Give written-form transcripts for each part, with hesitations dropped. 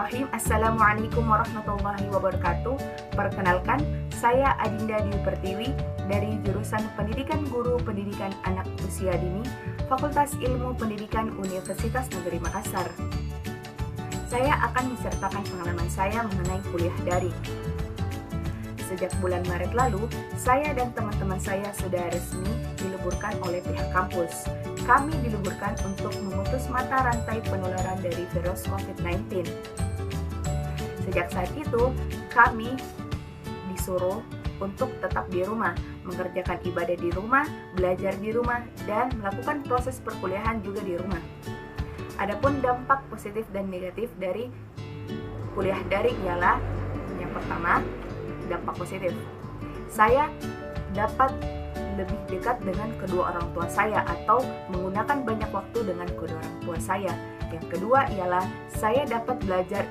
Bismillahirrahmanirrahim. Assalamualaikum warahmatullahi wabarakatuh. Perkenalkan, saya Adinda Dwi Pertiwi dari jurusan Pendidikan Guru Pendidikan Anak Usia Dini, Fakultas Ilmu Pendidikan Universitas Negeri Makassar. Saya akan menceritakan pengalaman saya mengenai kuliah daring. Sejak bulan Maret lalu, saya dan teman-teman saya sudah resmi diliburkan oleh pihak kampus. Kami diliburkan untuk memutus mata rantai penularan dari virus COVID-19. Sejak saat itu, kami disuruh untuk tetap di rumah, mengerjakan ibadah di rumah, belajar di rumah, dan melakukan proses perkuliahan juga di rumah. Adapun dampak positif dan negatif dari kuliah daring ialah yang pertama, dampak positif. Saya dapat lebih dekat dengan kedua orang tua saya atau menggunakan banyak waktu dengan kedua orang tua saya. Yang kedua ialah saya dapat belajar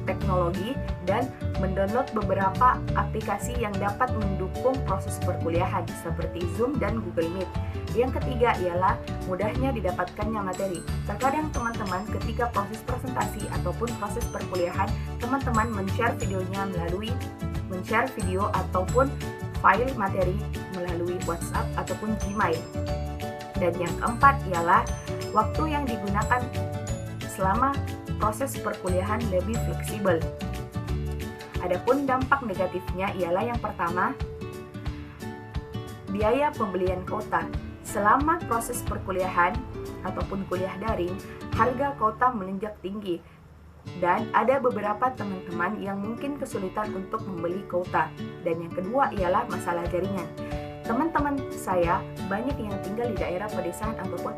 teknologi dan mendownload beberapa aplikasi yang dapat mendukung proses perkuliahan seperti Zoom dan Google Meet. Yang ketiga ialah mudahnya didapatkannya materi. Terkadang teman-teman ketika proses presentasi ataupun proses perkuliahan, teman-teman men-share video ataupun file materi melalui WhatsApp ataupun Gmail. Dan yang keempat ialah waktu yang digunakan selama proses perkuliahan lebih fleksibel. Adapun dampak negatifnya ialah yang pertama, biaya pembelian kuota. Selama proses perkuliahan ataupun kuliah daring, harga kuota melonjak tinggi. Dan ada beberapa teman-teman yang mungkin kesulitan untuk membeli kuota. Dan yang kedua ialah masalah jaringan. Teman-teman saya banyak yang tinggal di daerah pedesaan ataupun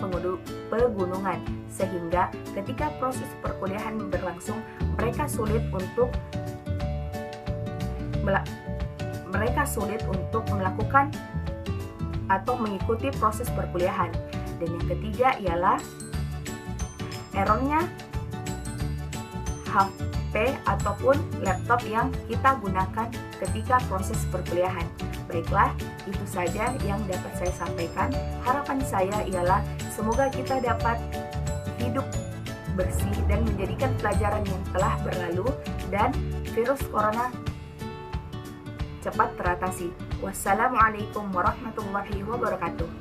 pegunungan, sehingga ketika proses perkuliahan berlangsung, mereka sulit untuk melakukan atau mengikuti proses perkuliahan. Dan yang ketiga ialah errornya HP ataupun laptop yang kita gunakan ketika proses perkuliahan. Baiklah, itu saja yang dapat saya sampaikan. Harapan saya ialah semoga kita dapat hidup bersih dan menjadikan pelajaran yang telah berlalu dan virus corona cepat teratasi. Wassalamualaikum warahmatullahi wabarakatuh.